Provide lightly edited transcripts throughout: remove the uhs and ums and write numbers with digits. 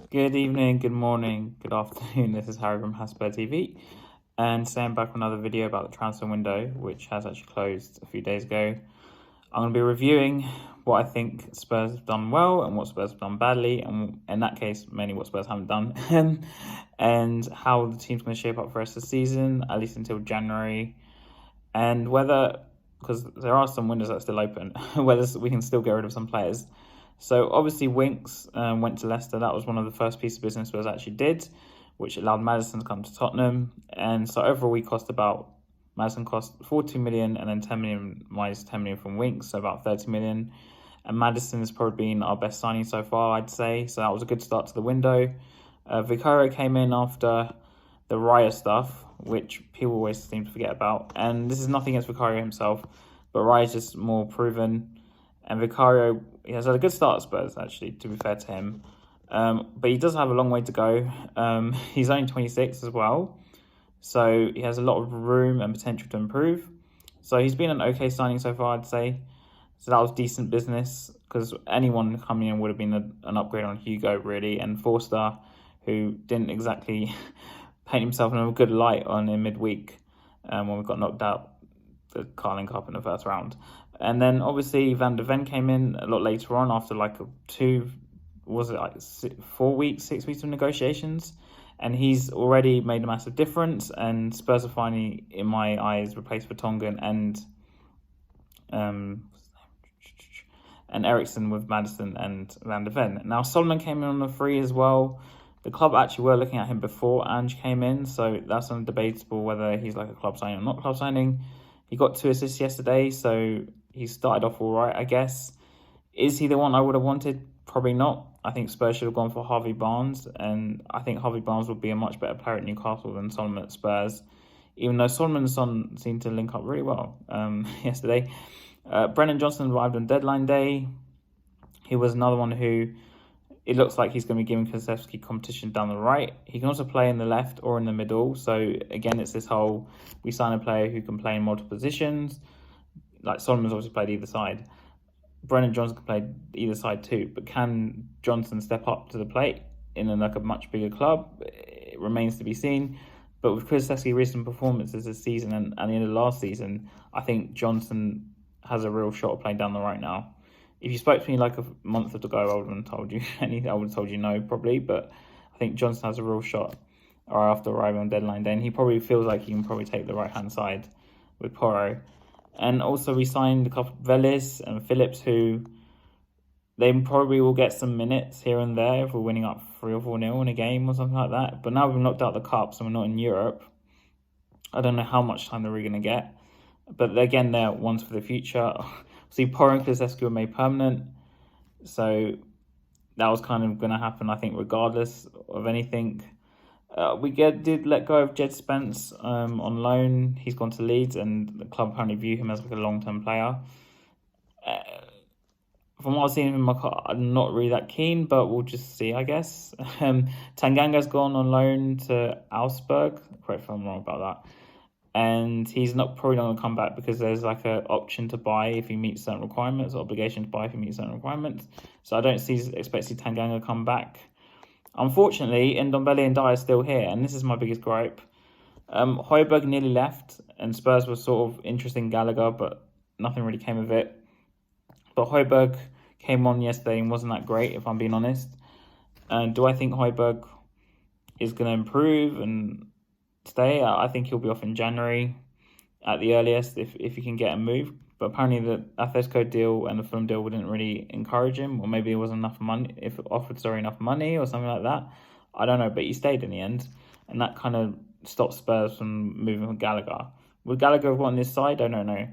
Good evening, good morning, good afternoon. This is Harry from Hasper TV, and today I'm back with another video about the transfer window, which has actually closed a few days ago. I'm going to be reviewing what I think Spurs have done well and what Spurs have done badly, and in that case, mainly what Spurs haven't done, and how the team's going to shape up for the rest of the season, at least until January, and whether, because there are some windows that are still open, whether we can still get rid of some players. So obviously Winks went to Leicester. That was one of the first pieces of business Spurs actually did, which allowed Maddison to come to Tottenham. And so overall Maddison cost 42 million and then 10 million minus 10 million from Winks, so about 30 million. And Maddison has probably been our best signing so far, I'd say. So that was a good start to the window. Vicario came in after the Raya stuff, which people always seem to forget about. And this is nothing against Vicario himself, but Raya's just more proven. And Vicario, he has had a good start at Spurs, actually, to be fair to him. But he does have a long way to go. He's only 26 as well. So he has a lot of room and potential to improve. So he's been an okay signing so far, I'd say. So that was decent business, because anyone coming in would have been an upgrade on Hugo, really. And Forster, who didn't exactly paint himself in a good light in midweek when we got knocked out the Carling Cup in the first round. And then obviously Van de Ven came in a lot later on after like 4 weeks, 6 weeks of negotiations. And he's already made a massive difference. And Spurs are finally, in my eyes, replaced Vertonghen and Eriksen with Maddison and Van de Ven. Now Solomon came in on a free as well. The club actually were looking at him before Ange came in, so that's undebatable whether he's like a club signing or not club signing. He got 2 assists yesterday, so he started off all right, I guess. Is he the one I would have wanted? Probably not. I think Spurs should have gone for Harvey Barnes, and I think Harvey Barnes would be a much better player at Newcastle than Solomon at Spurs, even though Solomon and Son seemed to link up really well yesterday. Brennan Johnson arrived on deadline day. He was another one who it looks like he's going to be giving Kulusevski competition down the right. He can also play in the left or in the middle. So again, it's this whole, we sign a player who can play in multiple positions. Like Solomon's obviously played either side. Brennan Johnson can play either side too. But can Johnson step up to the plate in a much bigger club? It remains to be seen. But with Kulusevski's recent performances this season and the end of last season, I think Johnson has a real shot of playing down the right now. If you spoke to me like a month ago, I wouldn't have told you anything. I would have told you no, probably. But I think Johnson has a real shot after arriving on deadline day. And he probably feels like he can probably take the right-hand side with Porro. And also we signed a couple Vélez and Phillips, who they probably will get some minutes here and there if we're winning up 3 or 4-0 in a game or something like that. But now we've knocked out the Cup, so we're not in Europe. I don't know how much time they're really going to get. But again, they're ones for the future. See, Porro and Kulusevski were made permanent. So that was kind of going to happen, I think, regardless of anything. We did let go of Jed Spence on loan. He's gone to Leeds, and the club apparently view him as like a long-term player. From what I've seen of him, I'm not really that keen, but we'll just see, I guess. Tanganga's gone on loan to Augsburg. Correct if I'm wrong about that. And he's probably not going to come back because there's like an option to buy if he meets certain requirements, or obligation to buy if he meets certain requirements. So I don't expect Tanganga to come back. Unfortunately, Ndombele and Dyer are still here, and this is my biggest gripe. Højbjerg nearly left, and Spurs were sort of interested in Gallagher, but nothing really came of it. But Højbjerg came on yesterday and wasn't that great, if I'm being honest. Do I think Højbjerg is going to improve and stay? I think he'll be off in January at the earliest if he can get a move. But apparently the Atletico deal and the Fulham deal wouldn't really encourage him, or maybe it wasn't enough money, if offered enough money or something like that. I don't know, but he stayed in the end, and that kind of stopped Spurs from moving with Gallagher. Would Gallagher have won this side? I don't know,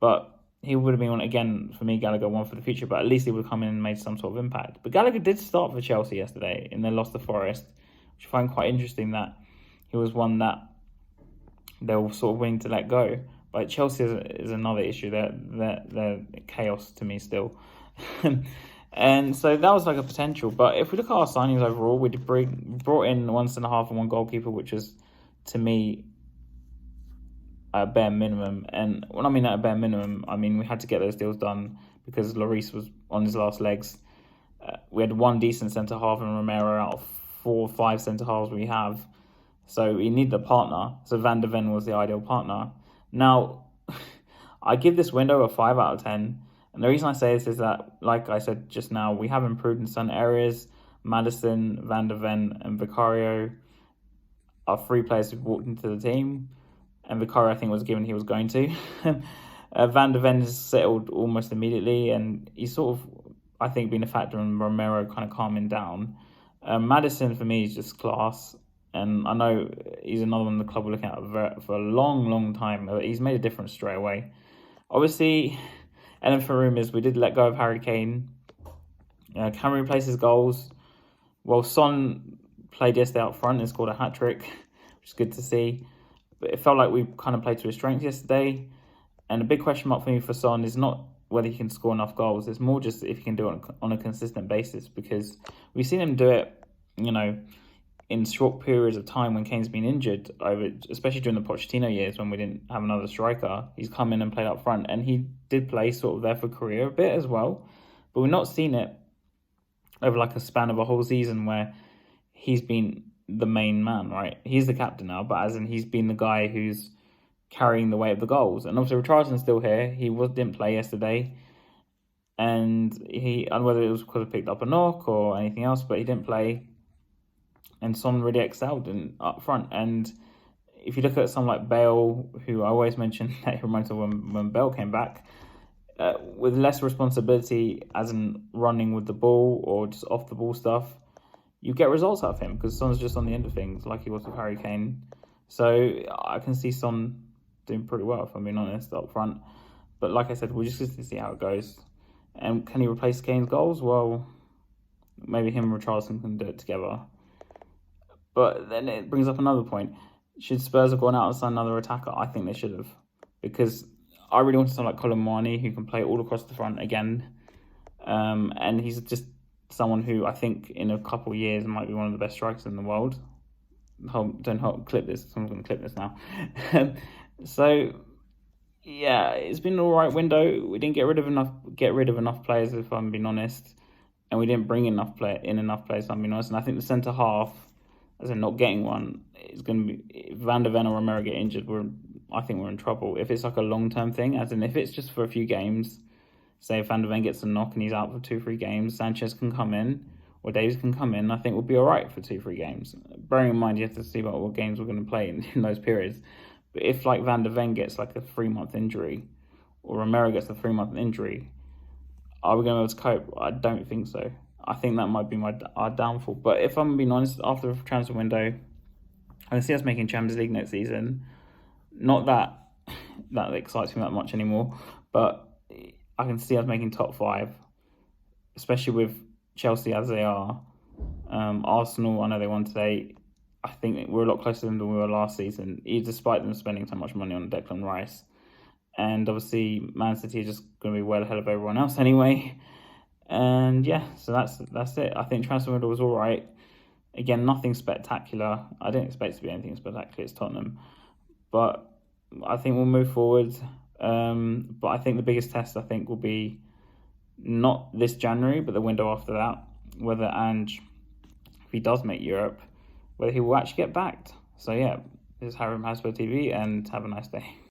but he would have been one again for me. Gallagher one for the future, but at least he would have come in and made some sort of impact. But Gallagher did start for Chelsea yesterday in their loss to Forest, which I find quite interesting that he was one that they were sort of willing to let go. But Chelsea is another issue. They're chaos to me still. And so that was like a potential. But if we look at our signings overall, we brought in 1 centre half and 1 goalkeeper, which is, to me, a bare minimum. And when I mean at a bare minimum, I mean we had to get those deals done because Lloris was on his last legs. We had one decent centre half and Romero out of 4 or 5 centre halves we have. So we need the partner. So Van de Ven was the ideal partner. Now, I give this window a 5 out of 10. And the reason I say this is that, like I said just now, we have improved in some areas. Maddison, Van de Ven, and Vicario are 3 players who walked into the team. And Vicario, I think, was given he was going to. Van de Ven has settled almost immediately, and he's sort of, I think, been a factor in Romero kind of calming down. Maddison, for me, is just class. And I know he's another one the club we're looking at for a long, long time. He's made a difference straight away. Obviously, and then for rumours, we did let go of Harry Kane. Can we replace his goals? Well, Son played yesterday up front and scored a hat-trick, which is good to see. But it felt like we kind of played to his strengths yesterday. And a big question mark for me for Son is not whether he can score enough goals. It's more just if he can do it on a consistent basis, because we've seen him do it, in short periods of time when Kane's been injured, especially during the Pochettino years when we didn't have another striker. He's come in and played up front, and he did play sort of there for career a bit as well. But we've not seen it over like a span of a whole season where he's been the main man, right? He's the captain now, but as in he's been the guy who's carrying the weight of the goals. And obviously Richarlison's still here. He didn't play yesterday. And whether it was because he picked up a knock or anything else, but he didn't play. And Son really excelled up front. And if you look at someone like Bale, who I always mention that he reminds me of when Bale came back, with less responsibility as in running with the ball or just off the ball stuff, you get results out of him because Son's just on the end of things like he was with Harry Kane. So I can see Son doing pretty well, if I'm being honest, up front. But like I said, we're just going to see how it goes. And can he replace Kane's goals? Well, maybe him and Richarlison can do it together. But then it brings up another point. Should Spurs have gone out and signed another attacker? I think they should have. Because I really want someone like Colin Moani who can play all across the front again. And he's just someone who I think in a couple of years might be one of the best strikers in the world. Clip this. Someone's going to clip this now. So, yeah, it's been an all right window. We didn't get rid of enough players, if I'm being honest. And we didn't bring enough players, if I'm being honest. And I think the centre-half, as in not getting one, is going to be, if Van de Ven or Romero get injured, I think we're in trouble. If it's like a long-term thing, as in if it's just for a few games, say if Van de Ven gets a knock and he's out for 2-3 games, Sanchez can come in, or Davies can come in, I think we'll be all right for 2-3 games. Bearing in mind, you have to see about what games we're going to play in those periods. But if like Van de Ven gets like a 3-month injury, or Romero gets a 3-month injury, are we going to be able to cope? I don't think so. I think that might be our downfall. But if I'm being honest, after the transfer window, I can see us making Champions League next season. Not that excites me that much anymore, but I can see us making top 5, especially with Chelsea as they are. Arsenal, I know they won today. I think we're a lot closer to them than we were last season, despite them spending so much money on Declan Rice. And obviously, Man City are just going to be well ahead of everyone else anyway. And yeah, so that's it. I think transfer window was all right. Again, nothing spectacular. I didn't expect it to be anything spectacular. It's Tottenham. But I think we'll move forward. But I think the biggest test, will be not this January, but the window after that. Whether Ange, if he does make Europe, whether he will actually get backed. So yeah, this is Harry from Hasbro TV, and have a nice day.